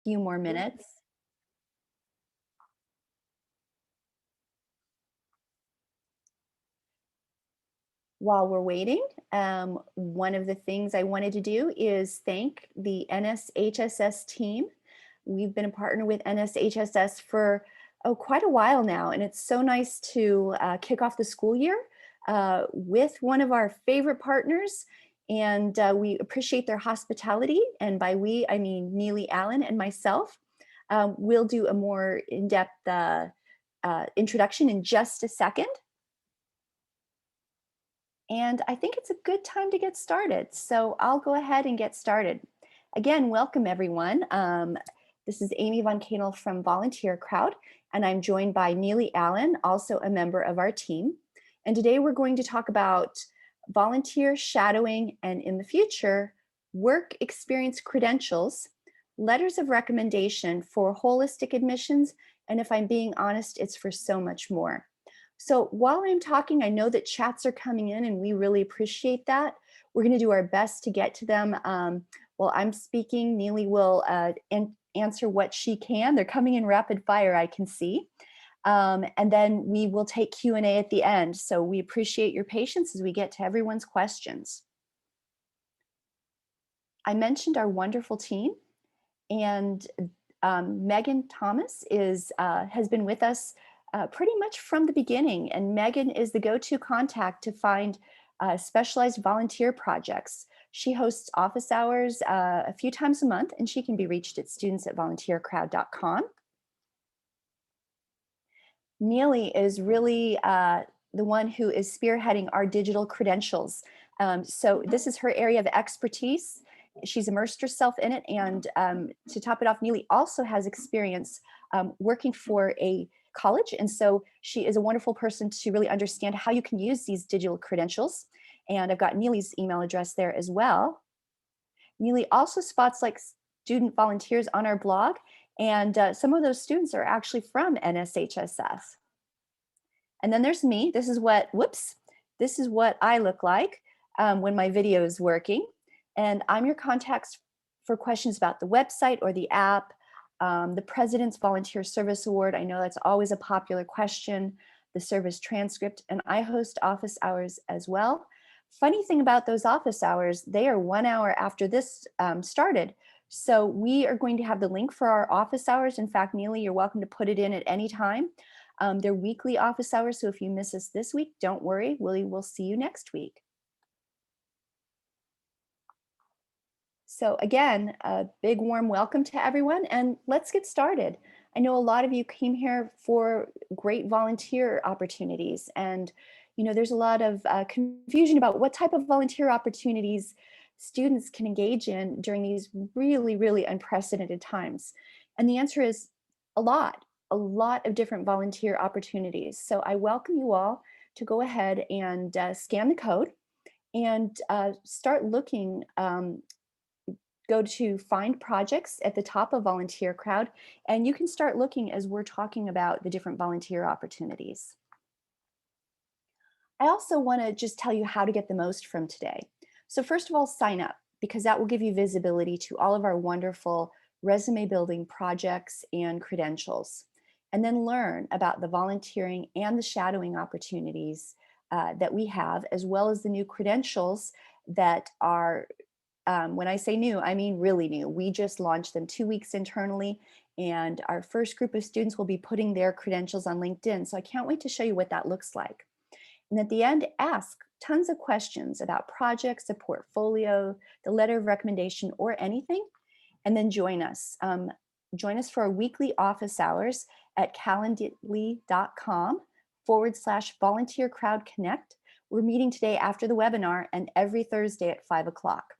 Few more minutes. While we're waiting, one of the things I wanted to do is thank the NSHSS team. We've been a partner with NSHSS for quite a while now, and it's so nice to kick off the school year with one of our favorite partners. And we appreciate their hospitality. And by we, I mean Neeley Allen and myself. We'll do a more in-depth introduction in just a second. And I think it's a good time to get started. So I'll go ahead and get started. Again, welcome everyone. This is Amy Von Kaenel from VolunteerCrowd, and I'm joined by Neeley Allen, also a member of our team. And today we're going to talk about volunteer shadowing and, in the future, work experience credentials, letters of recommendation for holistic admissions, and if I'm being honest, it's for so much more. So while I'm talking, I know that chats are coming in and we really appreciate that. We're going to do our best to get to them. While I'm speaking, Neeley will answer what she can. They're coming in rapid fire, I can see. And then we will take Q&A at the end. So we appreciate your patience as we get to everyone's questions. I mentioned our wonderful team, and Megan Thomas has been with us pretty much from the beginning. And Megan is the go-to contact to find specialized volunteer projects. She hosts office hours a few times a month, and she can be reached at students@volunteercrowd.com. Neeley is really the one who is spearheading our digital credentials. So this is her area of expertise. She's immersed herself in it. And to top it off, Neeley also has experience working for a college. And so she is a wonderful person to really understand how you can use these digital credentials. And I've got Neeley's email address there as well. Neeley also spots like student volunteers on our blog. And some of those students are actually from NSHSS. And then there's me. This is what I look like when my video is working. And I'm your contact for questions about the website or the app, the President's Volunteer Service Award. I know that's always a popular question, the service transcript, and I host office hours as well. Funny thing about those office hours, they are 1 hour after this started. So we are going to have the link for our office hours. In fact, Neeley, you're welcome to put it in at any time. They're weekly office hours, so if you miss us this week, don't worry, we'll see you next week. So again, a big warm welcome to everyone, and let's get started. I know a lot of you came here for great volunteer opportunities, and there's a lot of confusion about what type of volunteer opportunities students can engage in during these really, really unprecedented times. And the answer is a lot of different volunteer opportunities. So I welcome you all to go ahead and scan the code and start looking. Go to find projects at the top of VolunteerCrowd, and you can start looking as we're talking about the different volunteer opportunities. I also want to just tell you how to get the most from today. So first of all, sign up, because that will give you visibility to all of our wonderful resume building projects and credentials. And then learn about the volunteering and the shadowing opportunities that we have, as well as the new credentials that are, when I say new, I mean really new. We just launched them 2 weeks internally, and our first group of students will be putting their credentials on LinkedIn. So I can't wait to show you what that looks like. And at the end, ask tons of questions about projects, a portfolio, the letter of recommendation, or anything, and then join us. Join us for our weekly office hours at calendly.com/volunteercrowdconnect. We're meeting today after the webinar and every Thursday at 5 o'clock.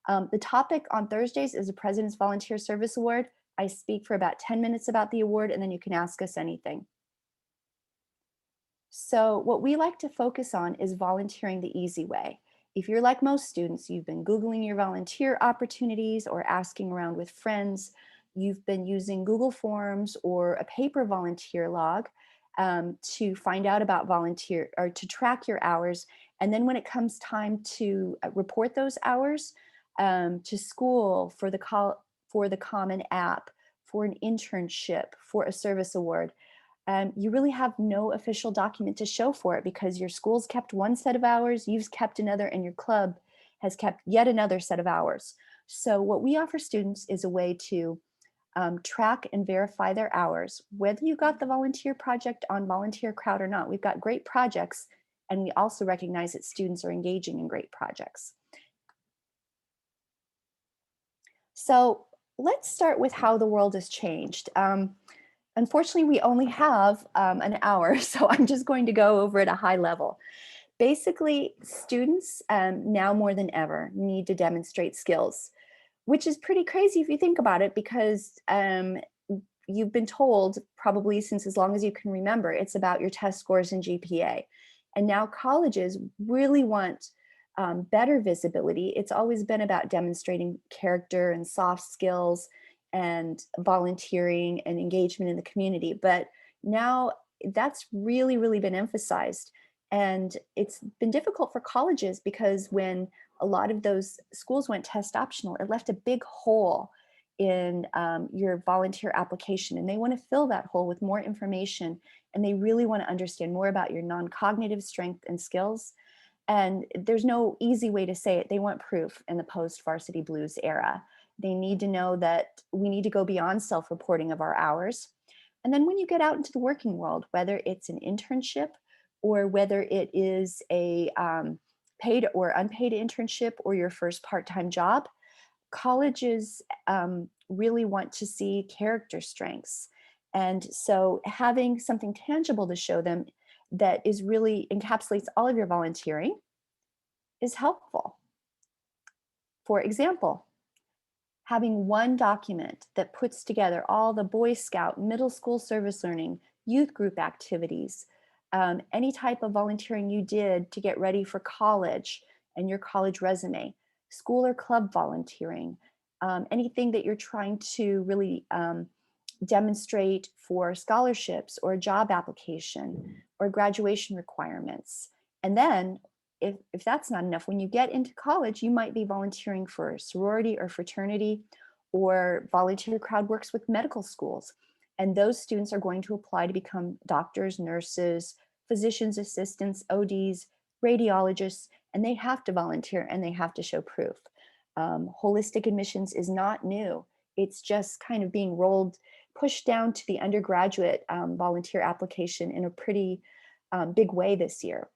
The topic on Thursdays is the President's Volunteer Service Award. I speak for about 10 minutes about the award, and then you can ask us anything. So what we like to focus on is volunteering the easy way. If you're like most students, you've been Googling your volunteer opportunities or asking around with friends, you've been using Google Forms or a paper volunteer log to find out about volunteer or to track your hours. And then when it comes time to report those hours to school for the Common App for an internship, for a service award, you really have no official document to show for it because your school's kept one set of hours, you've kept another, and your club has kept yet another set of hours. So what we offer students is a way to track and verify their hours, whether you got the volunteer project on VolunteerCrowd or not. We've got great projects, and we also recognize that students are engaging in great projects. So let's start with how the world has changed. Unfortunately, we only have an hour, so I'm just going to go over at a high level. Basically, students now more than ever need to demonstrate skills, which is pretty crazy if you think about it, because you've been told probably since as long as you can remember, it's about your test scores and GPA. And now colleges really want better visibility. It's always been about demonstrating character and soft skills and volunteering and engagement in the community. But now that's really, really been emphasized. And it's been difficult for colleges because when a lot of those schools went test optional, it left a big hole in your volunteer application. And they want to fill that hole with more information. And they really want to understand more about your non-cognitive strength and skills. And there's no easy way to say it. They want proof in the post-varsity blues era. They need to know that we need to go beyond self-reporting of our hours. And then when you get out into the working world, whether it's an internship or whether it is a paid or unpaid internship or your first part-time job, colleges really want to see character strengths. And so having something tangible to show them that is really encapsulates all of your volunteering is helpful. For example, having one document that puts together all the Boy Scout, middle school service learning, youth group activities, any type of volunteering you did to get ready for college and your college resume, school or club volunteering, anything that you're trying to really demonstrate for scholarships or a job application or graduation requirements. And then if that's not enough, when you get into college, you might be volunteering for a sorority or fraternity, or VolunteerCrowd works with medical schools. And those students are going to apply to become doctors, nurses, physician's assistants, ODs, radiologists, and they have to volunteer and they have to show proof. Holistic admissions is not new. It's just kind of being pushed down to the undergraduate volunteer application in a pretty big way this year.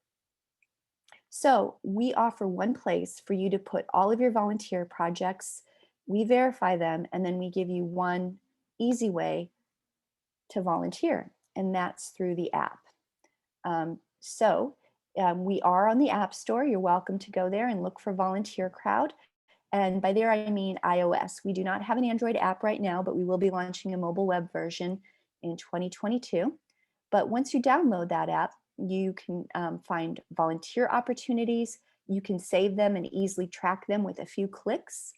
So we offer one place for you to put all of your volunteer projects. We verify them, and then we give you one easy way to volunteer, and that's through the app. We are on the App Store. You're welcome to go there and look for VolunteerCrowd. And by there, I mean iOS. We do not have an Android app right now, but we will be launching a mobile web version in 2022. But once you download that app, you can find volunteer opportunities. You can save them and easily track them with a few clicks.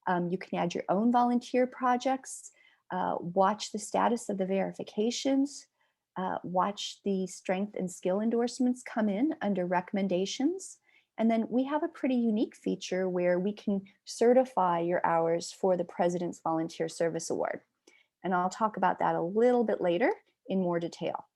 You can add your own volunteer projects, watch the status of the verifications, watch the strength and skill endorsements come in under recommendations. And then we have a pretty unique feature where we can certify your hours for the President's Volunteer Service Award. And I'll talk about that a little bit later in more detail.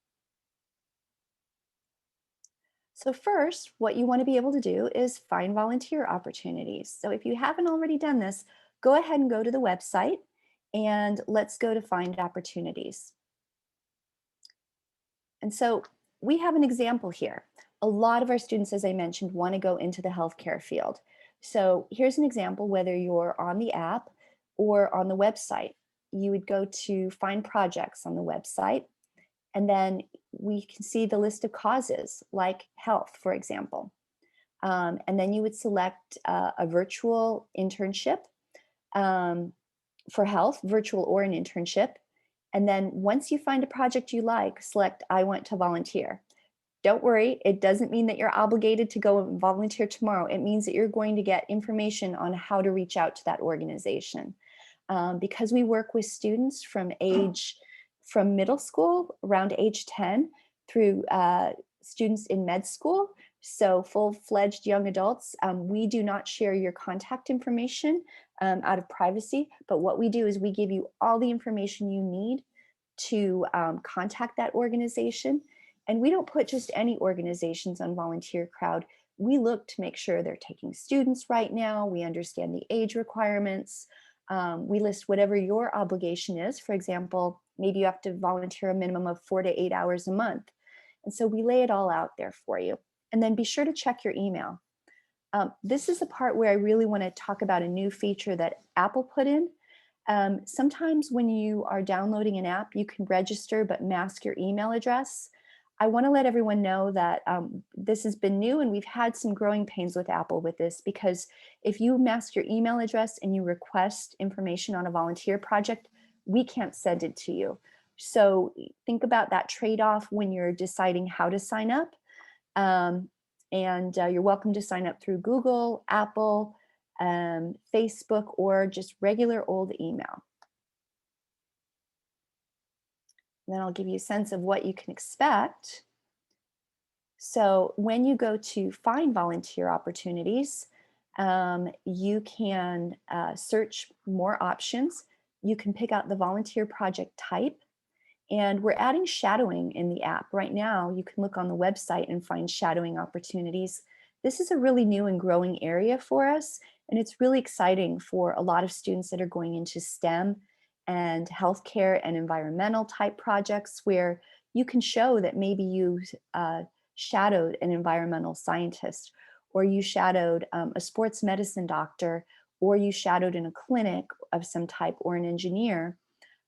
So first, what you want to be able to do is find volunteer opportunities. So if you haven't already done this, go ahead and go to the website and let's go to find opportunities. And so we have an example here. A lot of our students, as I mentioned, want to go into the healthcare field. So here's an example, whether you're on the app or on the website. You would go to find projects on the website, and then we can see the list of causes like health, for example. And then you would select a virtual internship for health, virtual or an internship. And then once you find a project you like, select I want to volunteer. Don't worry, it doesn't mean that you're obligated to go and volunteer tomorrow. It means that you're going to get information on how to reach out to that organization. Because we work with students from middle school around age 10 through students in med school. So full-fledged young adults, we do not share your contact information out of privacy, but what we do is we give you all the information you need to contact that organization. And we don't put just any organizations on VolunteerCrowd. We look to make sure they're taking students right now. We understand the age requirements. We list whatever your obligation is. For example, maybe you have to volunteer a minimum of 4 to 8 hours a month. And so we lay it all out there for you. And then be sure to check your email. This is the part where I really want to talk about a new feature that Apple put in. Sometimes when you are downloading an app, you can register but mask your email address. I want to let everyone know that this has been new, and we've had some growing pains with Apple with this, because if you mask your email address and you request information on a volunteer project, we can't send it to you. So think about that trade-off when you're deciding how to sign up. You're welcome to sign up through Google, Apple, Facebook, or just regular old email. And then I'll give you a sense of what you can expect. So when you go to find volunteer opportunities, you can search more options. You can pick out the volunteer project type. And we're adding shadowing in the app. Right now, you can look on the website and find shadowing opportunities. This is a really new and growing area for us, and it's really exciting for a lot of students that are going into STEM and healthcare and environmental type projects, where you can show that maybe you shadowed an environmental scientist, or you shadowed a sports medicine doctor, or you shadowed in a clinic of some type, or an engineer.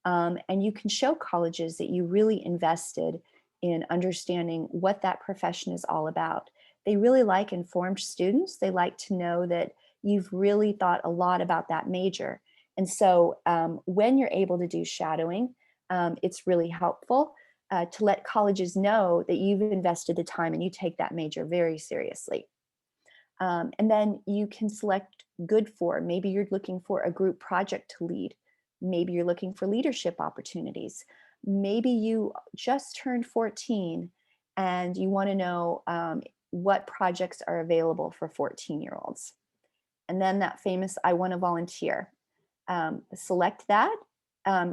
And you can show colleges that you really invested in understanding what that profession is all about. They really like informed students. They like to know that you've really thought a lot about that major. And so when you're able to do shadowing, it's really helpful to let colleges know that you've invested the time and you take that major very seriously. And then you can select good for. Maybe you're looking for a group project to lead. Maybe you're looking for leadership opportunities. Maybe you just turned 14 and you want to know what projects are available for 14-year-olds. And then that famous I want to volunteer. Select that.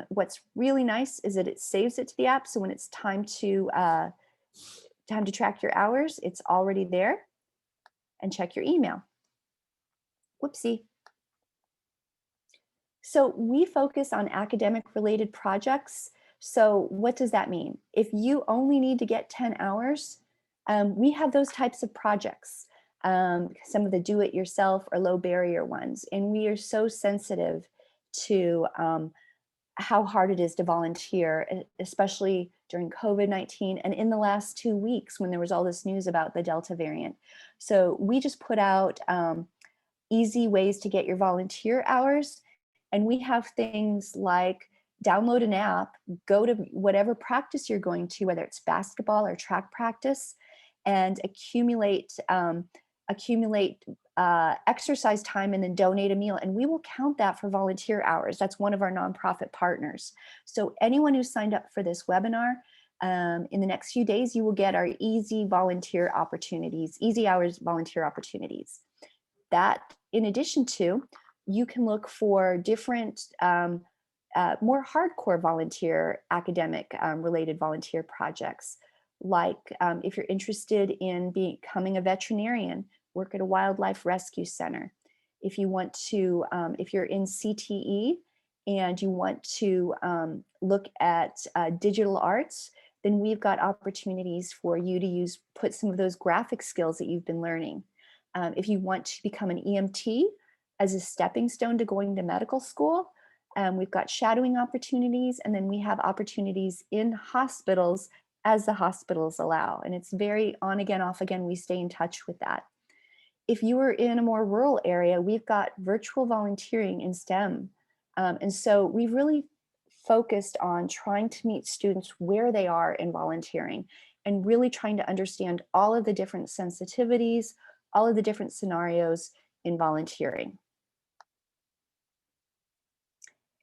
What's really nice is that it saves it to the app. So when it's time to track your hours, it's already there. And check your email. Whoopsie. So we focus on academic related projects. So what does that mean? If you only need to get 10 hours, we have those types of projects, some of the do-it-yourself or low barrier ones. And we are so sensitive to how hard it is to volunteer, especially during COVID-19 and in the last 2 weeks when there was all this news about the Delta variant. So we just put out easy ways to get your volunteer hours. And we have things like download an app, go to whatever practice you're going to, whether it's basketball or track practice, and accumulate exercise time and then donate a meal. And we will count that for volunteer hours. That's one of our nonprofit partners. So anyone who signed up for this webinar, in the next few days, you will get our easy volunteer opportunities, easy hours volunteer opportunities. That, in addition to, you can look for different, more hardcore volunteer, academic related volunteer projects. Like if you're interested in becoming a veterinarian, work at a wildlife rescue center. If you want to, if you're in CTE and you want to look at digital arts, then we've got opportunities for you to put some of those graphic skills that you've been learning. If you want to become an EMT as a stepping stone to going to medical school, we've got shadowing opportunities, and then we have opportunities in hospitals as the hospitals allow. And it's very on again, off again, we stay in touch with that. If you are in a more rural area, we've got virtual volunteering in STEM. And so we've really focused on trying to meet students where they are in volunteering and really trying to understand all of the different sensitivities, all of the different scenarios in volunteering.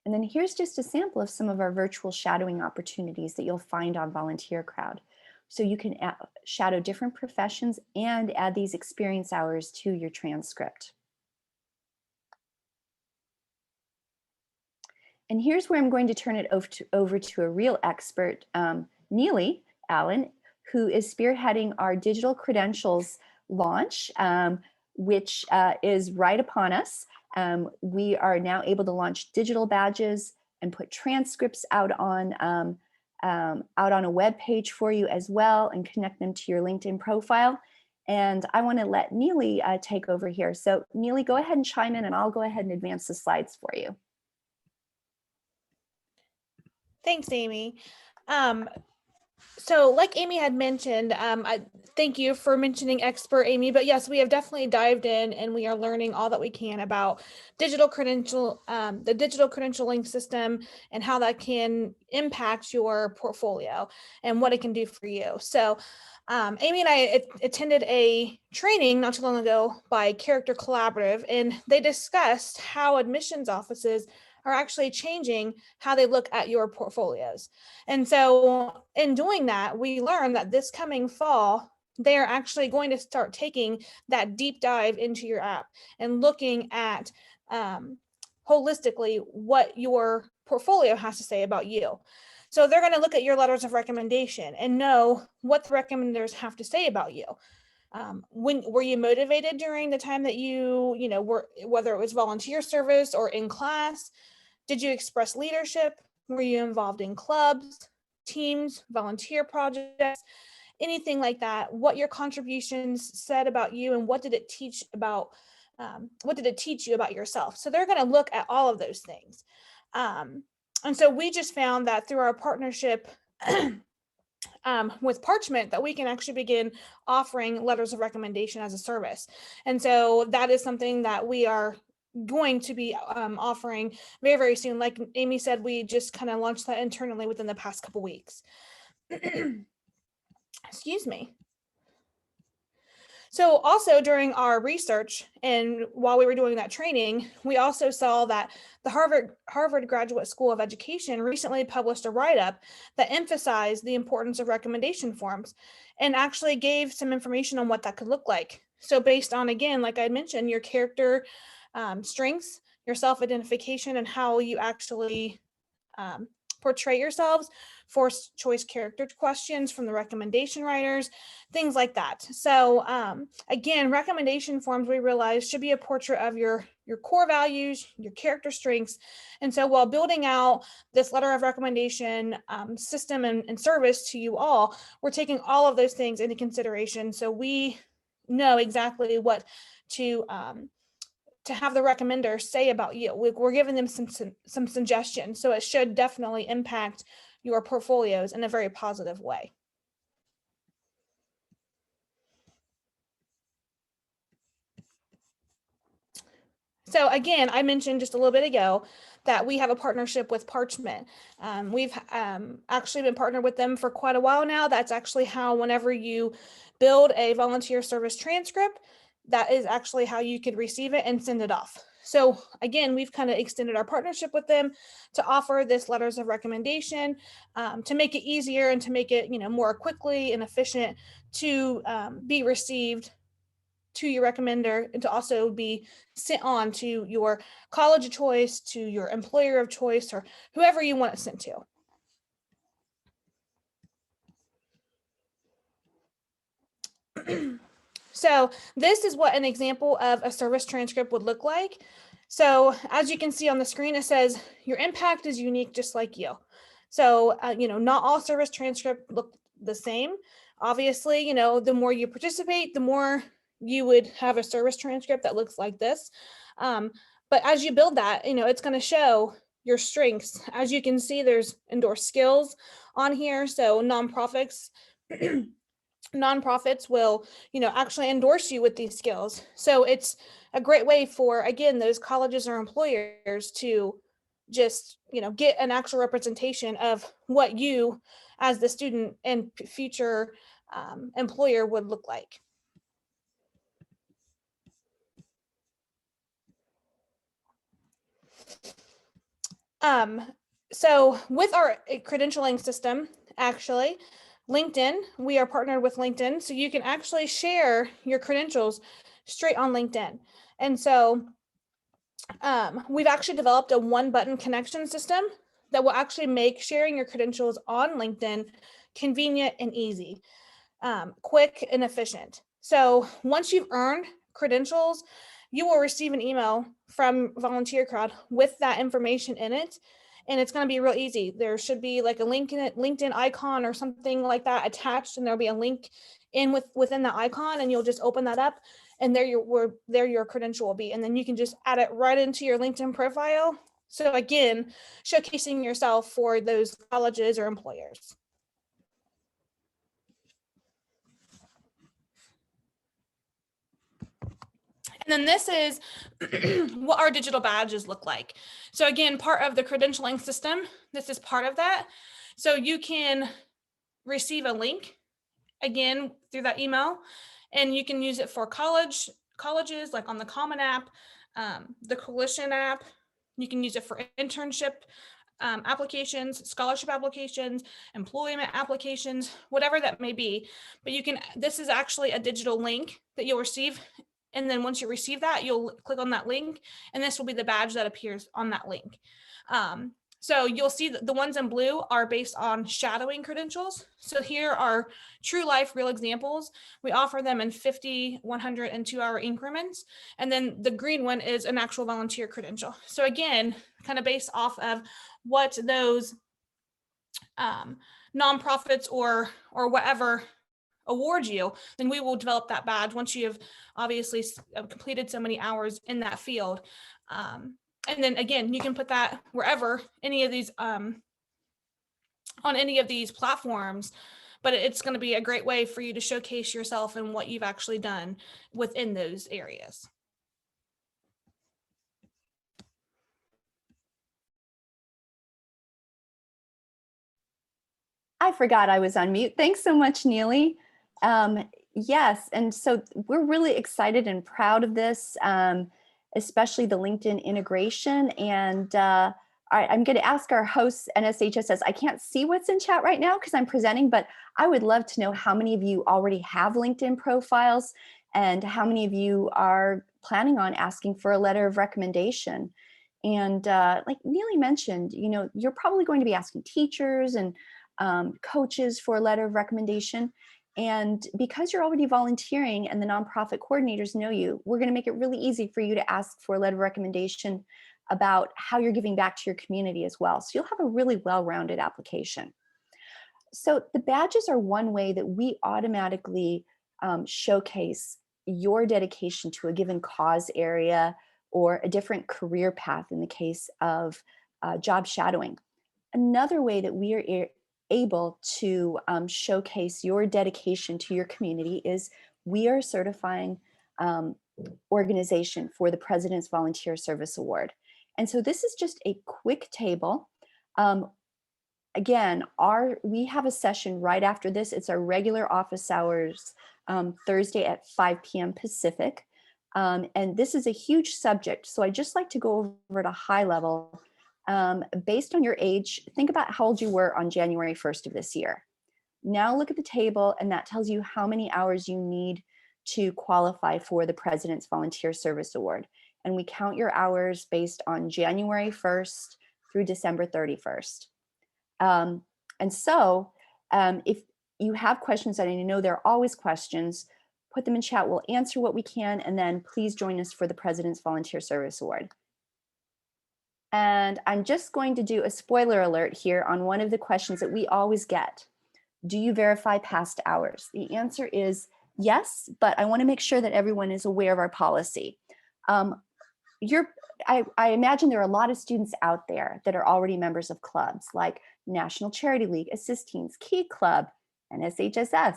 And then here's just a sample of some of our virtual shadowing opportunities that you'll find on VolunteerCrowd. so you can shadow different professions and add these experience hours to your transcript. And here's where I'm going to turn it over to a real expert, Neeley Allen, who is spearheading our digital credentials launch, which is right upon us. We are now able to launch digital badges and put transcripts out on a web page for you as well, and connect them to your LinkedIn profile. And I want to let Neeley take over here. So Neeley, go ahead and chime in, and I'll go ahead and advance the slides for you. Thanks, Amy. So like Amy had mentioned, I thank you for mentioning expert, Amy, but yes, we have definitely dived in and we are learning all that we can about digital the digital credentialing system and how that can impact your portfolio and what it can do for you. So Amy and I attended a training not too long ago by Character Collaborative, and they discussed how admissions offices are actually changing how they look at your portfolios. And so in doing that, we learned that this coming fall, they're actually going to start taking that deep dive into your app and looking at holistically what your portfolio has to say about you. So they're going to look at your letters of recommendation and know what the recommenders have to say about you. When were you motivated during the time that you were, whether it was volunteer service or in class? Did you express leadership? Were you involved in clubs, teams, volunteer projects, anything like that? What your contributions said about you, and what did it teach you about yourself? So they're going to look at all of those things. And so we just found that through our partnership with Parchment, that we can actually begin offering letters of recommendation as a service. And so that is something that we are going to be offering very, very soon. Like Amy said, we just kind of launched that internally within the past couple weeks. Excuse me. So also during our research and while we were doing that training, we also saw that the Harvard Graduate School of Education recently published a write-up that emphasized the importance of recommendation forms and actually gave some information on what that could look like. So based on, again, like I mentioned, your character strengths, your self-identification, and how you actually portray yourselves, force choice character questions from the recommendation writers, things like that. So again, recommendation forms, we realized, should be a portrait of your core values, your character strengths. And so while building out this letter of recommendation system and service to you all, we're taking all of those things into consideration. So we know exactly what to have the recommender say about you. We're giving them some suggestions. So it should definitely impact your portfolios in a very positive way. So again, I mentioned just a little bit ago that we have a partnership with Parchment. We've actually been partnered with them for quite a while now. That's actually how, whenever you build a volunteer service transcript, that is actually how you could receive it and send it off. So again, we've kind of extended our partnership with them to offer this letters of recommendation to make it easier and to make it more quickly and efficient to be received to your recommender, and to also be sent on to your college of choice, to your employer of choice, or whoever you want it sent to. So this is what an example of a service transcript would look like. So as you can see on the screen, it says your impact is unique just like you. So, not all service transcripts look the same. Obviously, the more you participate, the more you would have a service transcript that looks like this. But as you build that, it's going to show your strengths. As you can see, there's endorsed skills on here. So nonprofits will, actually endorse you with these skills. So it's a great way for, again, those colleges or employers to just, get an actual representation of what you as the student and future employer would look like. So with our credentialing system, actually, LinkedIn, we are partnered with LinkedIn, so you can actually share your credentials straight on LinkedIn. And so we've actually developed a one-button connection system that will actually make sharing your credentials on LinkedIn convenient and easy, quick and efficient. So once you've earned credentials, you will receive an email from VolunteerCrowd with that information in it. And it's going to be real easy. There should be like a LinkedIn icon or something like that attached, and there'll be a link within the icon, and you'll just open that up, and there your credential will be. And then you can just add it right into your LinkedIn profile. So again, showcasing yourself for those colleges or employers. And then this is what our digital badges look like. So again, part of the credentialing system, this is part of that. So you can receive a link again through that email, and you can use it for colleges like on the Common app, the Coalition app. You can use it for internship applications, scholarship applications, employment applications, whatever that may be. But this is actually a digital link that you'll receive. And then once you receive that, you'll click on that link, and this will be the badge that appears on that link. So you'll see that the ones in blue are based on shadowing credentials. So here are true life, real examples. We offer them in 50, 100, and 2-hour increments. And then the green one is an actual volunteer credential. So again, kind of based off of what those nonprofits or whatever award you, then we will develop that badge once you have obviously completed so many hours in that field. And then again, you can put that wherever any of these on any of these platforms, but it's going to be a great way for you to showcase yourself and what you've actually done within those areas. I forgot I was on mute. Thanks so much, Neeley. Yes, and so we're really excited and proud of this, especially the LinkedIn integration. And I'm going to ask our hosts, NSHSS. I can't see what's in chat right now because I'm presenting, but I would love to know how many of you already have LinkedIn profiles and how many of you are planning on asking for a letter of recommendation. And like Neeley mentioned, you're probably going to be asking teachers and coaches for a letter of recommendation. And because you're already volunteering and the nonprofit coordinators know you, we're going to make it really easy for you to ask for a letter of recommendation about how you're giving back to your community as well. So you'll have a really well-rounded application. So the badges are one way that we automatically showcase your dedication to a given cause area or a different career path in the case of job shadowing. Another way that we are able to showcase your dedication to your community is we are certifying organization for the President's Volunteer Service Award. And so this is just a quick table. Again, we have a session right after this. It's our regular office hours, Thursday at 5 p.m. Pacific. And this is a huge subject. So I just like to go over at a high level. Based on your age, think about how old you were on January 1st of this year. Now look at the table, and that tells you how many hours you need to qualify for the President's Volunteer Service Award. And we count your hours based on January 1st through December 31st. And so if you have questions, and I know there are always questions, put them in chat. We'll answer what we can, and then please join us for the President's Volunteer Service Award. And I'm just going to do a spoiler alert here on one of the questions that we always get. Do you verify past hours? The answer is yes, but I want to make sure that everyone is aware of our policy. I imagine there are a lot of students out there that are already members of clubs like National Charity League, Assist Teens, Key Club, NSHSS.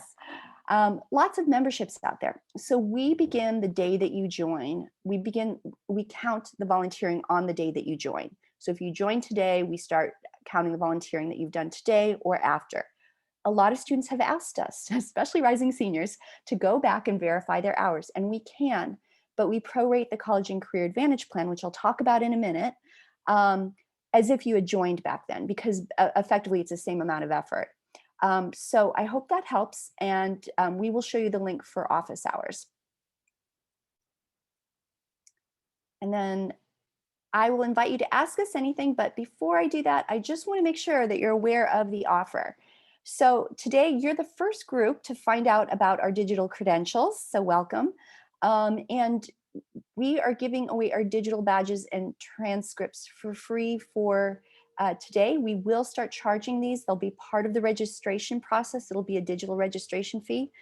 Lots of memberships out there. So we begin the day that you join. We count the volunteering on the day that you join. So if you join today, we start counting the volunteering that you've done today or after. A lot of students have asked us, especially rising seniors, to go back and verify their hours, and we can, but we prorate the College and Career Advantage Plan, which I'll talk about in a minute, as if you had joined back then, because effectively it's the same amount of effort. So I hope that helps, and we will show you the link for office hours. And then I will invite you to ask us anything, but before I do that, I just want to make sure that you're aware of the offer. So today you're the first group to find out about our digital credentials, so welcome. And we are giving away our digital badges and transcripts for free for today. We will start charging these. They'll be part of the registration process. It'll be a digital registration fee.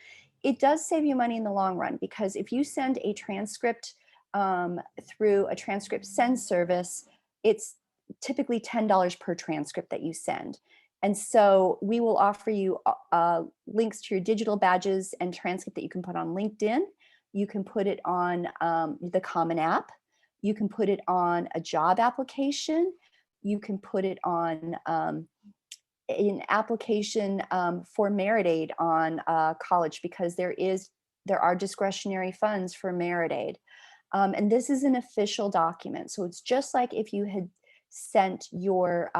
It does save you money in the long run, because if you send a transcript through a transcript send service, it's typically $10 per transcript that you send. And so we will offer you links to your digital badges and transcript that you can put on LinkedIn. You can put it on the Common App. You can put it on a job application. You can put it on an application for merit aid on college, because there are discretionary funds for merit aid. And this is an official document. So it's just like if you had sent your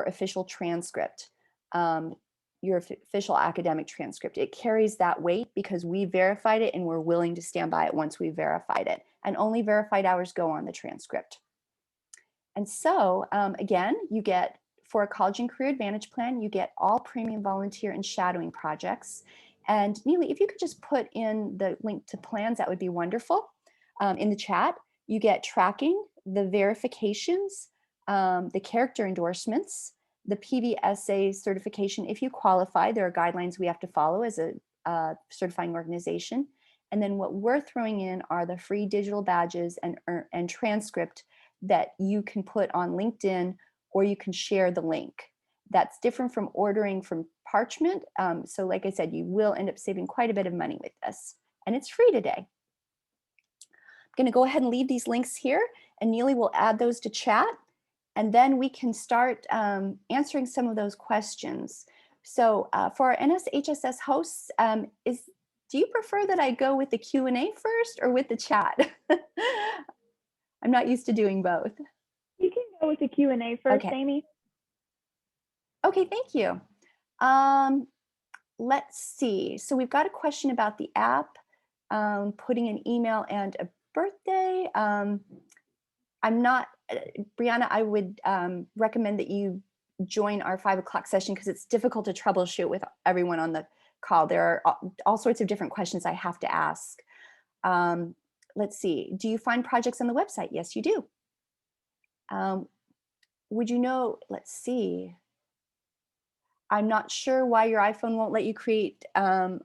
official transcript, your official academic transcript. It carries that weight because we verified it and we're willing to stand by it once we verified it. And only verified hours go on the transcript. And so again, you get, for a college and career advantage plan, you get all premium volunteer and shadowing projects. And Neeley, if you could just put in the link to plans, that would be wonderful. In the chat, you get tracking, the verifications, the character endorsements, the PBSA certification. If you qualify, there are guidelines we have to follow as a certifying organization. And then what we're throwing in are the free digital badges and transcript that you can put on LinkedIn, or you can share the link. That's different from ordering from Parchment. So like I said, you will end up saving quite a bit of money with this. And it's free today. I'm going to go ahead and leave these links here, and Neeley will add those to chat. And then we can start answering some of those questions. So for our NSHSS hosts, do you prefer that I go with the Q&A first or with the chat? I'm not used to doing both. You can go with the Q&A first, Okay. Amy. Okay, thank you. Let's see. So we've got a question about the app, putting an email and a birthday. I'm not, Brianna, I would recommend that you join our 5 o'clock session, because it's difficult to troubleshoot with everyone on the call. There are all sorts of different questions I have to ask. Let's see. Do you find projects on the website? Yes, you do. Would you know, let's see. I'm not sure why your iPhone won't let you create an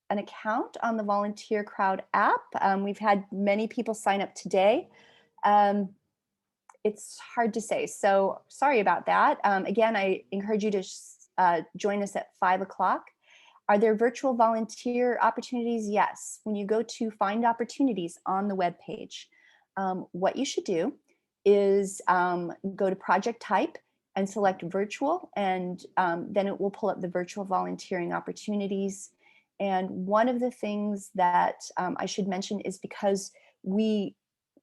account on the VolunteerCrowd app. We've had many people sign up today. It's hard to say, so sorry about that. Again, I encourage you to join us at 5 o'clock. Are there virtual volunteer opportunities? Yes. When you go to find opportunities on the web page, what you should do is go to project type and select virtual, and then it will pull up the virtual volunteering opportunities. And one of the things that I should mention is, because we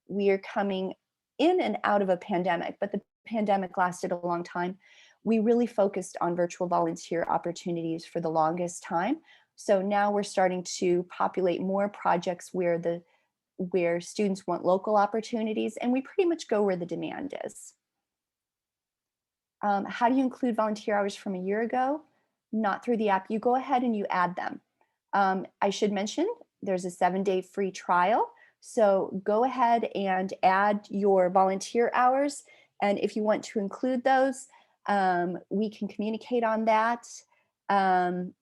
are coming in and out of a pandemic, but the pandemic lasted a long time, we really focused on virtual volunteer opportunities for the longest time. So now we're starting to populate more projects where students want local opportunities, and we pretty much go where the demand is. How do you include volunteer hours from a year ago? Not through the app. You go ahead and you add them. I should mention there's a 7-day free trial. So go ahead and add your volunteer hours. And if you want to include those, we can communicate on that. And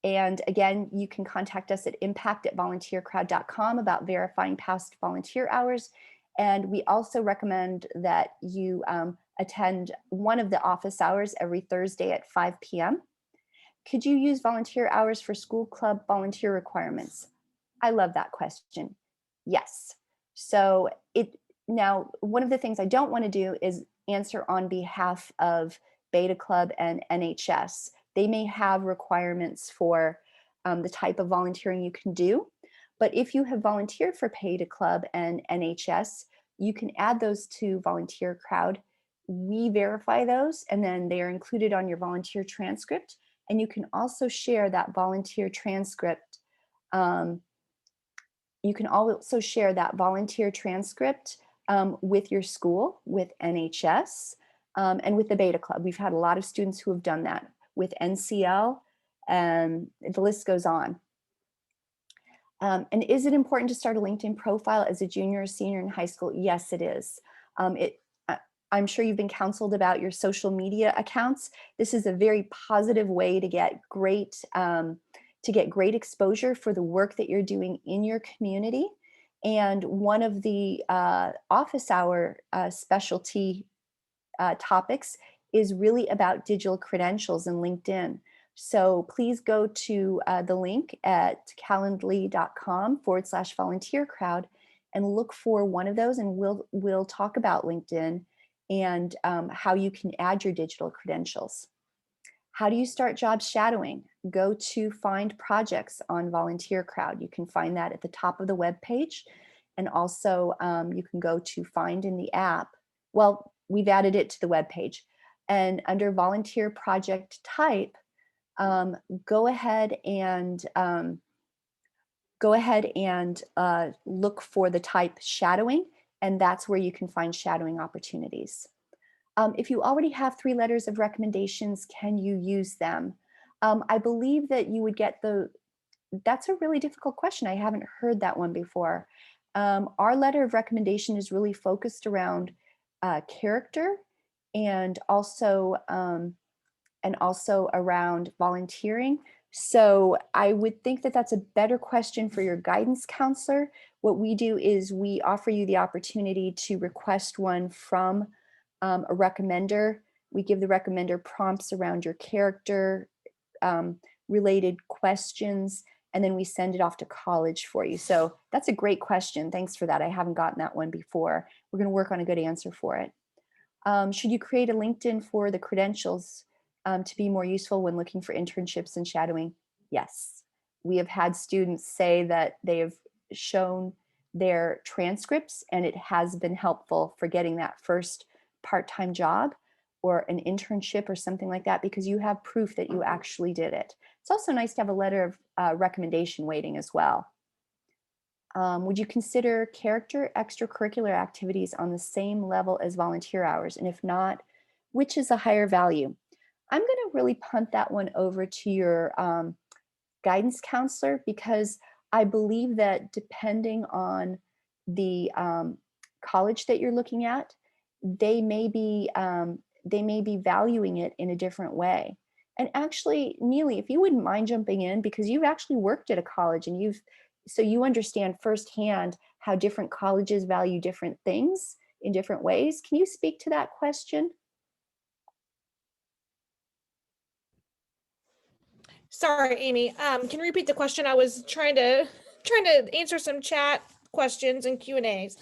again, you can contact us at impact@volunteercrowd.com about verifying past volunteer hours. And we also recommend that you attend one of the office hours every Thursday at 5 p.m. Could you use volunteer hours for school club volunteer requirements? I love that question. Yes. So now, one of the things I don't want to do is answer on behalf of Beta Club and NHS. They may have requirements for the type of volunteering you can do. But if you have volunteered for Beta Club and NHS, you can add those to VolunteerCrowd. We verify those, and then they are included on your volunteer transcript. And you can also share that volunteer transcript. You can also share that volunteer transcript with your school, with NHS, and with the Beta Club. We've had a lot of students who have done that with NCL, and the list goes on. And is it important to start a LinkedIn profile as a junior or senior in high school? Yes, it is. I'm sure you've been counseled about your social media accounts. This is a very positive way to get great exposure for the work that you're doing in your community. And one of the office hour specialty topics is really about digital credentials in LinkedIn. So please go to the link at calendly.com/volunteercrowd and look for one of those, and we'll talk about LinkedIn and how you can add your digital credentials. How do you start job shadowing? Go to Find Projects on VolunteerCrowd. You can find that at the top of the web page, and also you can go to Find in the app. Well, we've added it to the web page, and under Volunteer Project Type, go ahead and look for the type shadowing, and that's where you can find shadowing opportunities. If you already have 3 letters of recommendations, can you use them? I believe that you would get that's a really difficult question. I haven't heard that one before. Our letter of recommendation is really focused around character and also around volunteering. So I would think that that's a better question for your guidance counselor. What we do is we offer you the opportunity to request one from a recommender. We give the recommender prompts around your character related questions, and then we send it off to college for you. So that's a great question. Thanks for that. I haven't gotten that one before. We're going to work on a good answer for it. Should you create a LinkedIn for the credentials to be more useful when looking for internships and shadowing? Yes. We have had students say that they have shown their transcripts and it has been helpful for getting that first part-time job or an internship or something like that, because you have proof that you actually did it. It's also nice to have a letter of recommendation waiting as well. Would you consider character extracurricular activities on the same level as volunteer hours? And if not, which is a higher value? I'm going to really punt that one over to your guidance counselor, because I believe that depending on the college that you're looking at, they may be valuing it in a different way. And actually, Neeley, if you wouldn't mind jumping in, because you've actually worked at a college and so you understand firsthand how different colleges value different things in different ways. Can you speak to that question? Sorry, Amy. Can you repeat the question? I was trying to answer some chat questions and Q&As.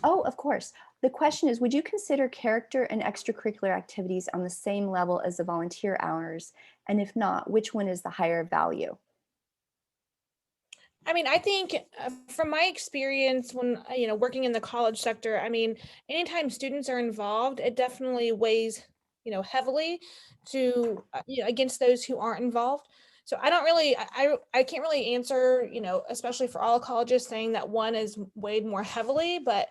Oh, of course. The question is, would you consider character and extracurricular activities on the same level as the volunteer hours? And if not, which one is the higher value? I mean, I think from my experience when, working in the college sector, I mean, anytime students are involved, it definitely weighs, heavily to, against those who aren't involved. So I don't really, I can't really answer, especially for all colleges, saying that one is weighed more heavily, but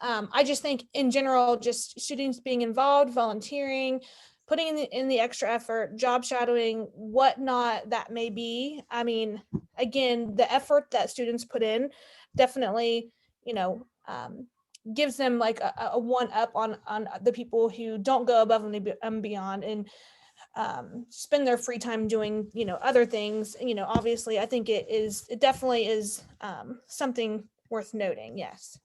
I just think in general, just students being involved, volunteering, putting in the extra effort, job shadowing, whatnot that may be. I mean, again, the effort that students put in definitely, gives them like a one up on the people who don't go above and beyond and spend their free time doing, other things. Obviously, I think it definitely is something worth noting. Yes.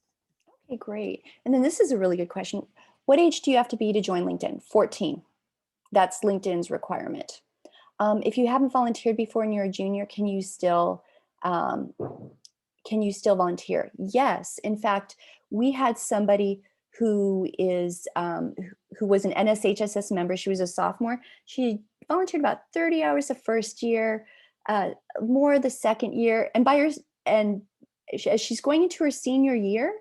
Okay, great. And then this is a really good question. What age do you have to be to join LinkedIn? 14. That's LinkedIn's requirement. If you haven't volunteered before and you're a junior, can you still volunteer? Yes. In fact, we had somebody who was an NSHSS member. She was a sophomore. She volunteered about 30 hours the first year, more the second year, and as she's going into her senior year,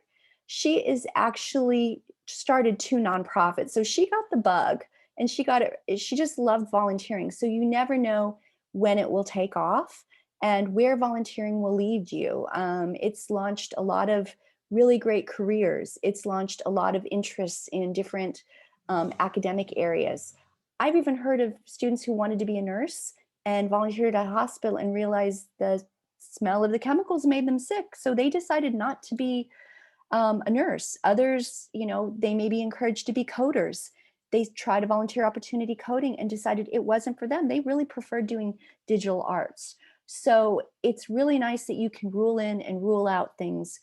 she is actually started 2 nonprofits. So she got the bug and she got it. She just loved volunteering. So you never know when it will take off and where volunteering will lead you. It's launched a lot of really great careers. It's launched a lot of interests in different academic areas. I've even heard of students who wanted to be a nurse and volunteered at a hospital and realized the smell of the chemicals made them sick. So they decided not to be a nurse. Others, they may be encouraged to be coders. They tried a volunteer opportunity coding and decided it wasn't for them. They really preferred doing digital arts. So it's really nice that you can rule in and rule out things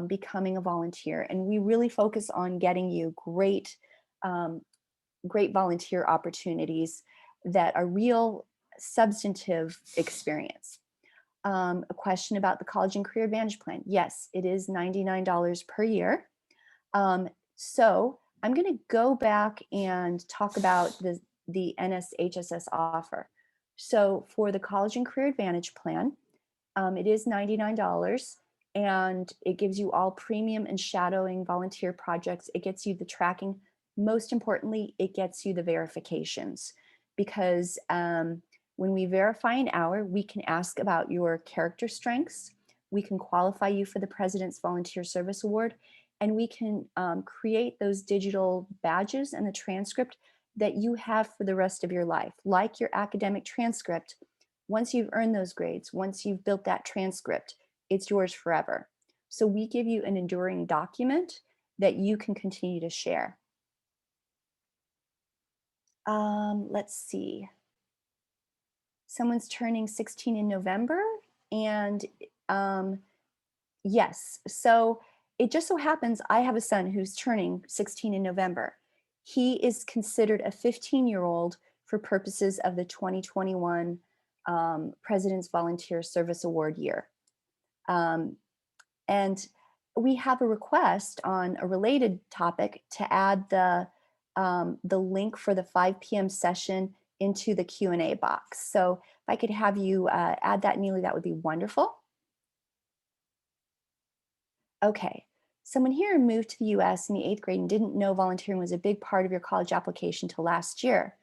becoming a volunteer. And we really focus on getting you great volunteer opportunities that are real substantive experience. A question about the College and Career Advantage Plan. Yes, it is $99 per year. So I'm going to go back and talk about the NSHSS offer. So for the College and Career Advantage Plan, it is $99 and it gives you all premium and shadowing volunteer projects. It gets you the tracking. Most importantly, it gets you the verifications, because when we verify an hour, we can ask about your character strengths. We can qualify you for the President's Volunteer Service Award, and we can create those digital badges and the transcript that you have for the rest of your life. Like your academic transcript, once you've earned those grades, once you've built that transcript, it's yours forever. So we give you an enduring document that you can continue to share. Let's see. Someone's turning 16 in November, and yes, so it just so happens I have a son who's turning 16 in November. He is considered a 15-year-old for purposes of the 2021 President's Volunteer Service Award year. And we have a request on a related topic to add the link for the 5 p.m. session into the Q&A box. So if I could have you add that, Neeley, that would be wonderful. Okay, someone here moved to the US in the 8th grade and didn't know volunteering was a big part of your college application till last year.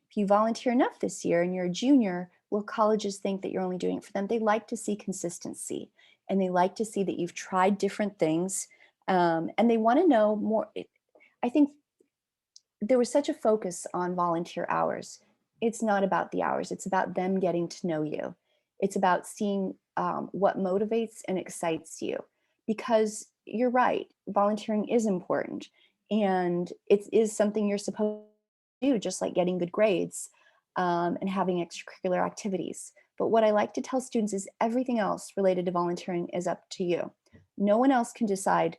If you volunteer enough this year and you're a junior, will colleges think that you're only doing it for them? They like to see consistency, and they like to see that you've tried different things, and they want to know more. I think there was such a focus on volunteer hours. It's not about the hours. It's about them getting to know you. It's about seeing what motivates and excites you, because you're right, volunteering is important, and it is something you're supposed to do, just like getting good grades and having extracurricular activities. But what I like to tell students is everything else related to volunteering is up to you. No one else can decide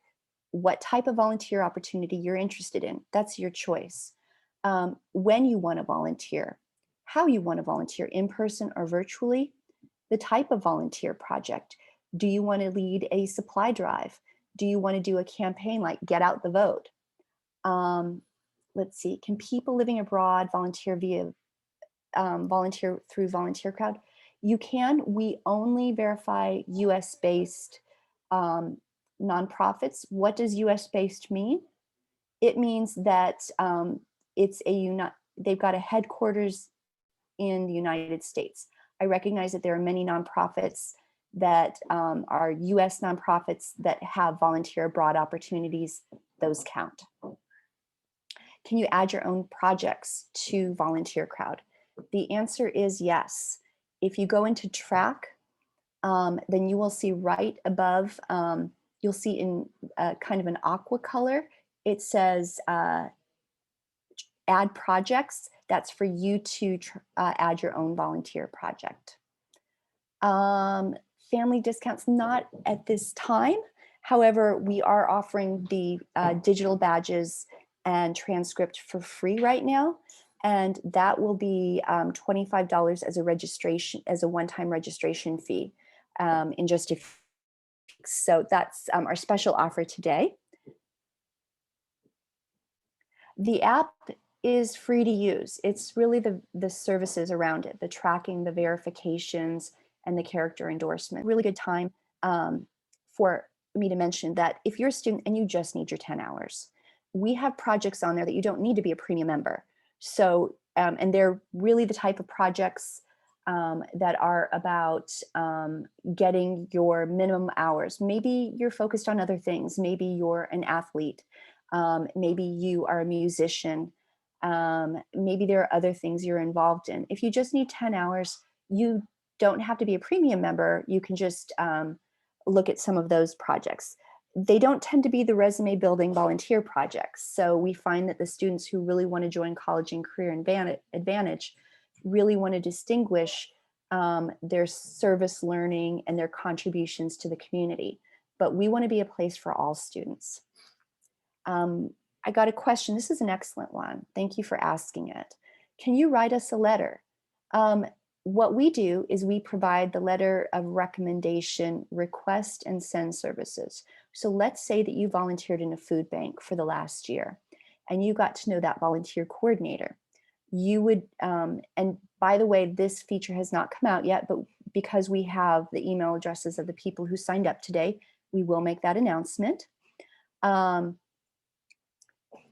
what type of volunteer opportunity you're interested in. That's your choice. When you want to volunteer, how you want to volunteer, in person or virtually, the type of volunteer project. Do you want to lead a supply drive? Do you want to do a campaign like Get Out the Vote? Let's see, can people living abroad volunteer through VolunteerCrowd? You can. We only verify US-based nonprofits. What does US-based mean? It means that they've got a headquarters in the United States. I recognize that there are many nonprofits that are US nonprofits that have volunteer abroad opportunities. Those count. Can you add your own projects to VolunteerCrowd? The answer is yes. If you go into track, then you will see right above, you'll see in kind of an aqua color, it says add projects. That's for you to add your own volunteer project. Family discounts, not at this time. However, we are offering the digital badges and transcript for free right now. And that will be $25 as a one-time registration fee in just a few weeks. So that's our special offer today. The app is free to use. It's really the services around it, the tracking, the verifications, and the character endorsement. Really good time for me to mention that if you're a student and you just need your 10 hours, we have projects on there that you don't need to be a premium member. So, and they're really the type of projects that are about getting your minimum hours. Maybe you're focused on other things. Maybe you're an athlete. Maybe you are a musician. Maybe there are other things you're involved in. If you just need 10 hours, you don't have to be a premium member. You can just look at some of those projects. They don't tend to be the resume building volunteer projects. So we find that the students who really want to join College and Career Advantage really want to distinguish their service learning and their contributions to the community. But we want to be a place for all students. I got a question. This is an excellent one. Thank you for asking it. Can you write us a letter? What we do is we provide the letter of recommendation, request and send services. So let's say that you volunteered in a food bank for the last year and you got to know that volunteer coordinator. You would, and by the way, this feature has not come out yet, but because we have the email addresses of the people who signed up today, we will make that announcement.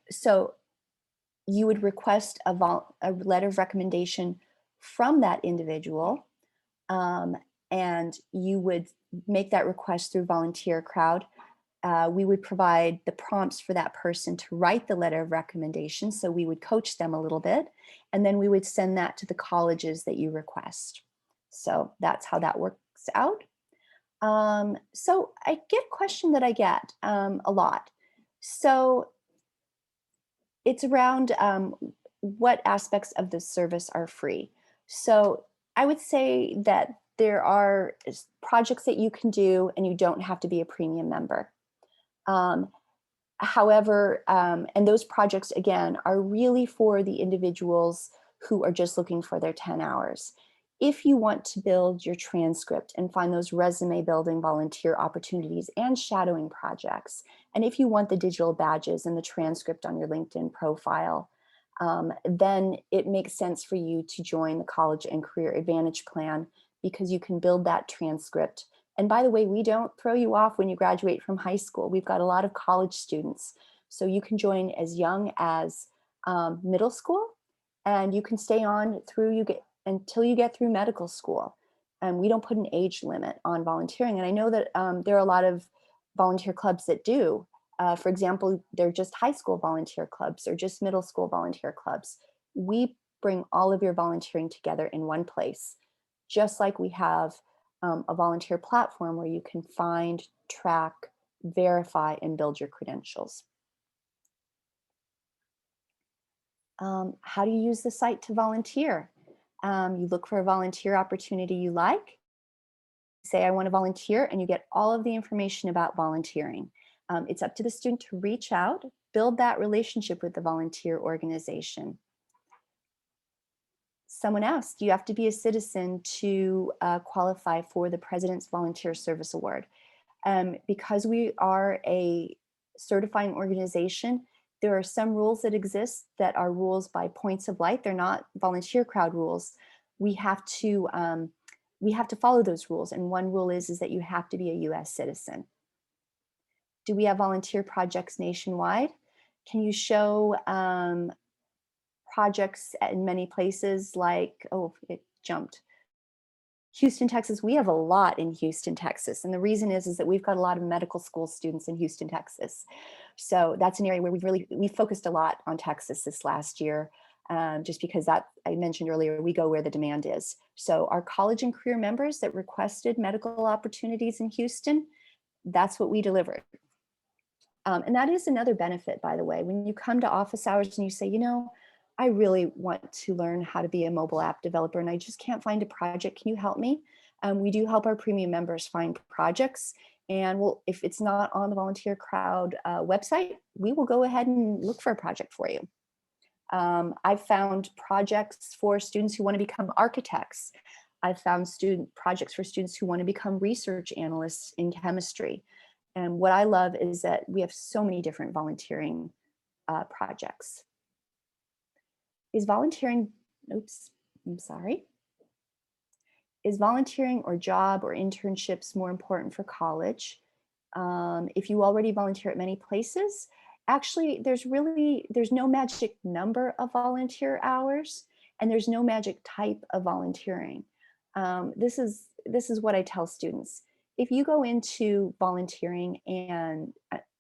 So you would request a letter of recommendation from that individual, and you would make that request through VolunteerCrowd. We would provide the prompts for that person to write the letter of recommendation, so we would coach them a little bit, and then we would send that to the colleges that you request. So that's how that works out. So I get a question that I get a lot. So it's around what aspects of the service are free. So I would say that there are projects that you can do and you don't have to be a premium member. However, and those projects, again, are really for the individuals who are just looking for their 10 hours. If you want to build your transcript and find those resume building volunteer opportunities and shadowing projects, and if you want the digital badges and the transcript on your LinkedIn profile, then it makes sense for you to join the College and Career Advantage Plan, because you can build that transcript. And by the way, we don't throw you off when you graduate from high school. We've got a lot of college students. So you can join as young as middle school, and you can stay on through until you get through medical school. And we don't put an age limit on volunteering. And I know that there are a lot of volunteer clubs that do. For example, they're just high school volunteer clubs or just middle school volunteer clubs. We bring all of your volunteering together in one place, just like we have a volunteer platform where you can find, track, verify, and build your credentials. How do you use the site to volunteer? You look for a volunteer opportunity you like, say I want to volunteer, and you get all of the information about volunteering. It's up to the student to reach out, build that relationship with the volunteer organization. Someone asked, do you have to be a citizen to qualify for the President's Volunteer Service Award? Because we are a certifying organization, there are some rules that exist that are rules by points of light. They're not VolunteerCrowd rules. We have to follow those rules. And one rule is that you have to be a US citizen. Do we have volunteer projects nationwide? Can you show projects in many places like, oh, it jumped. Houston, Texas, we have a lot in Houston, Texas. And the reason is that we've got a lot of medical school students in Houston, Texas. So that's an area where we focused a lot on Texas this last year, just because that, I mentioned earlier, we go where the demand is. So our college and career members that requested medical opportunities in Houston, that's what we delivered. And that is another benefit, by the way, when you come to office hours and you say, you know, I really want to learn how to be a mobile app developer and I just can't find a project. Can you help me? We do help our premium members find projects. And if it's not on the VolunteerCrowd website, we will go ahead and look for a project for you. I've found projects for students who want to become architects. I've found projects for students who want to become research analysts in chemistry. And what I love is that we have so many different volunteering projects. Is volunteering, oops, I'm sorry. Is volunteering or job or internships more important for college? If you already volunteer at many places, Actually, there's no magic number of volunteer hours, and there's no magic type of volunteering. This is what I tell students. If you go into volunteering and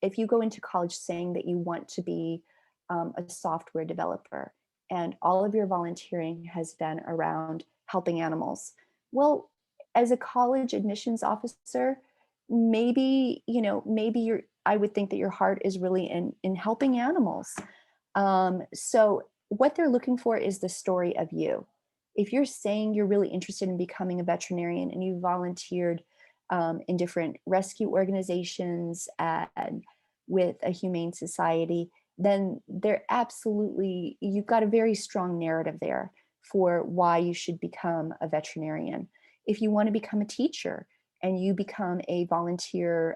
if you go into college saying that you want to be a software developer, and all of your volunteering has been around helping animals, well, as a college admissions officer, maybe I would think that your heart is really in helping animals. So what they're looking for is the story of you. If you're saying you're really interested in becoming a veterinarian and you volunteered in different rescue organizations and with a humane society, then you've got a very strong narrative there for why you should become a veterinarian. If you want to become a teacher and you become a volunteer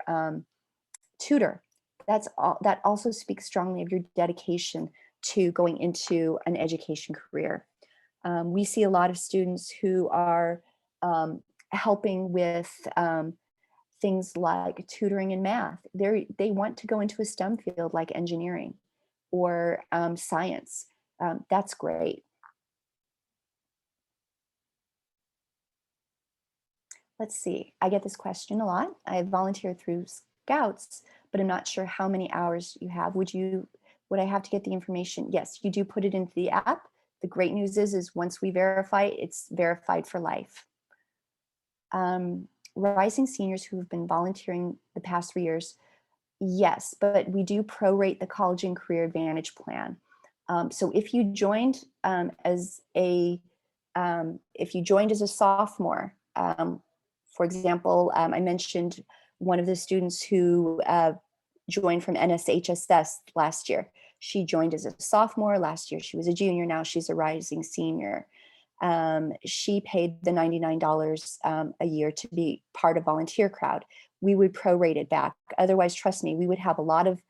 tutor, that also speaks strongly of your dedication to going into an education career. We see a lot of students who are helping with things like tutoring in math. They want to go into a STEM field like engineering or science. That's great. Let's see, I get this question a lot. I volunteer through Scouts, but I'm not sure how many hours you have. Would I have to get the information? Yes, you do put it into the app. The great news is once we verify it, it's verified for life. Rising seniors who have been volunteering the past 3 years, yes, but we do prorate the College and Career Advantage Plan. So if you joined as a sophomore, for example, I mentioned one of the students who joined from NSHSS last year. She joined as a sophomore. Last year she was a junior. Now she's a rising senior. She paid the $99 a year to be part of VolunteerCrowd. We would prorate it back. Otherwise, trust me, we would have a lot of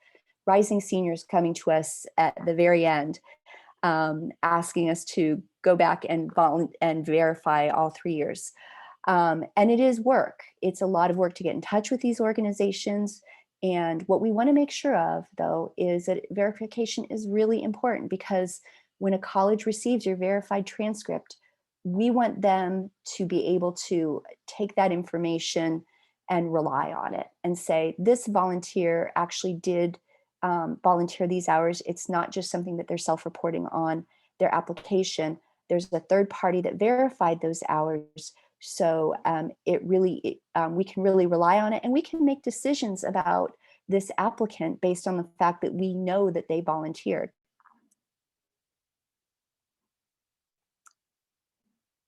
rising seniors coming to us at the very end, asking us to go back and verify all 3 years. And it is work. It's a lot of work to get in touch with these organizations. And what we want to make sure of, though, is that verification is really important, because when a college receives your verified transcript, we want them to be able to take that information and rely on it and say, this volunteer actually did volunteer these hours. It's not just something that they're self-reporting on their application. There's a third party that verified those hours. So we can really rely on it, and we can make decisions about this applicant based on the fact that we know that they volunteered.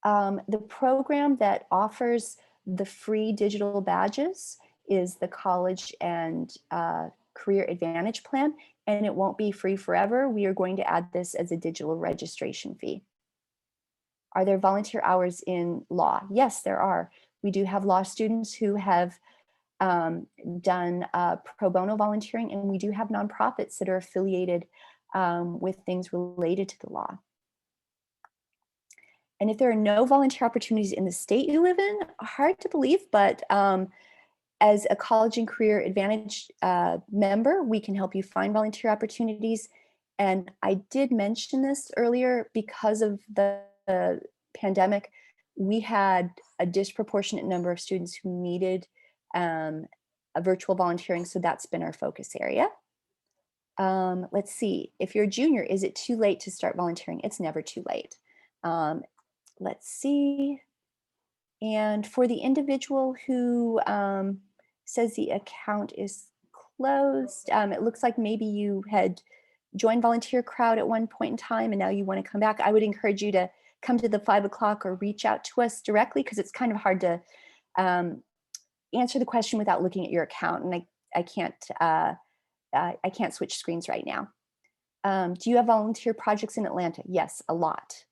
The program that offers the free digital badges is the College and Career Advantage Plan, and it won't be free forever. We are going to add this as a digital registration fee. Are there volunteer hours in law? Yes, there are. We do have law students who have done pro bono volunteering, and we do have nonprofits that are affiliated with things related to the law. And if there are no volunteer opportunities in the state you live in, hard to believe, but as a College and Career Advantage member, we can help you find volunteer opportunities. And I did mention this earlier, because of the pandemic, we had a disproportionate number of students who needed a virtual volunteering, so that's been our focus area. Let's see, if you're a junior, is it too late to start volunteering? It's never too late. Let's see. And for the individual who says the account is closed, it looks like maybe you had joined VolunteerCrowd at one point in time and now you want to come back. I would encourage you to come to the 5 o'clock or reach out to us directly, because it's kind of hard to answer the question without looking at your account, and I can't switch screens right now. Do you have volunteer projects in Atlanta? Yes, a lot.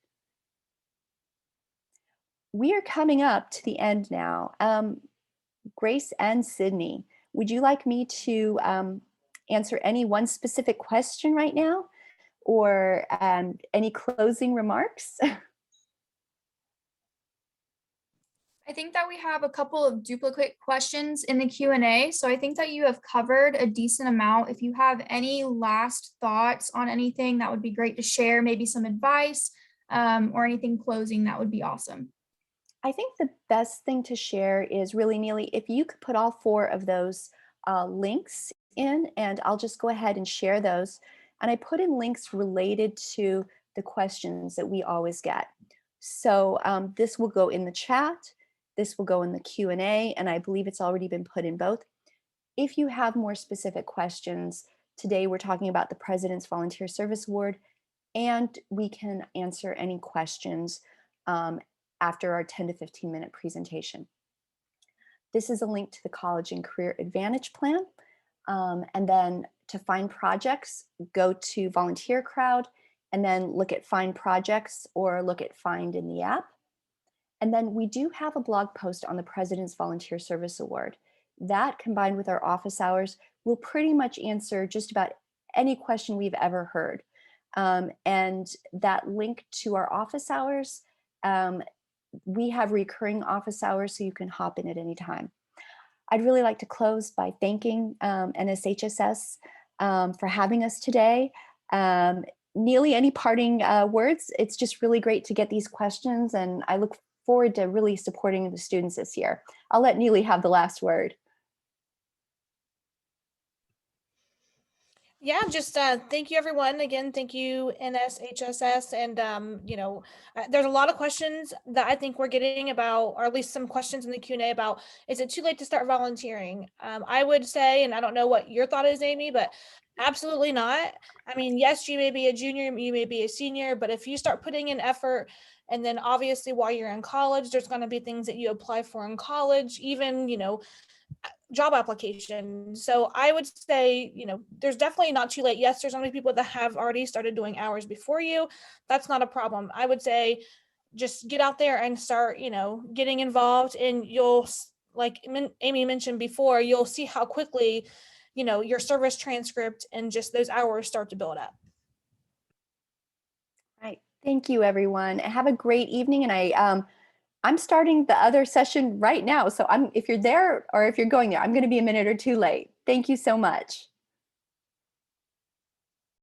We are coming up to the end now. Grace and Sydney, would you like me to answer any one specific question right now, or any closing remarks? I think that we have a couple of duplicate questions in the Q&A. So I think that you have covered a decent amount. If you have any last thoughts on anything, that would be great to share, maybe some advice or anything closing, that would be awesome. I think the best thing to share is really, Neeley, if you could put all 4 of those links in, and I'll just go ahead and share those. And I put in links related to the questions that we always get. So this will go in the chat, this will go in the Q&A, and I believe it's already been put in both. If you have more specific questions, today we're talking about the President's Volunteer Service Award, and we can answer any questions after our 10 to 15 minute presentation. This is a link to the College and Career Advantage Plan. And then to find projects, go to VolunteerCrowd and then look at Find Projects or look at Find in the app. And then we do have a blog post on the President's Volunteer Service Award. That combined with our office hours will pretty much answer just about any question we've ever heard. And that link to our office hours, we have recurring office hours, so you can hop in at any time. I'd really like to close by thanking NSHSS for having us today. Neeley, any parting words? It's just really great to get these questions, and I look forward to really supporting the students this year. I'll let Neeley have the last word. Yeah, just thank you, everyone. Again, thank you, NSHSS. And, you know, there's a lot of questions that I think we're getting about, or at least some questions in the Q&A about, is it too late to start volunteering? I would say, and I don't know what your thought is, Amy, but absolutely not. I mean, yes, you may be a junior, you may be a senior, but if you start putting in effort, and then obviously while you're in college, there's going to be things that you apply for in college, even, you know, job application. So I would say, you know, there's definitely not too late. Yes, there's only people that have already started doing hours before you. That's not a problem. I would say just get out there and start, you know, getting involved, and you'll, like Amy mentioned before, you'll see how quickly, you know, your service transcript and just those hours start to build up. Right. Thank you, everyone. Have a great evening. And I'm starting the other session right now. So if you're there or if you're going there, I'm going to be a minute or two late. Thank you so much.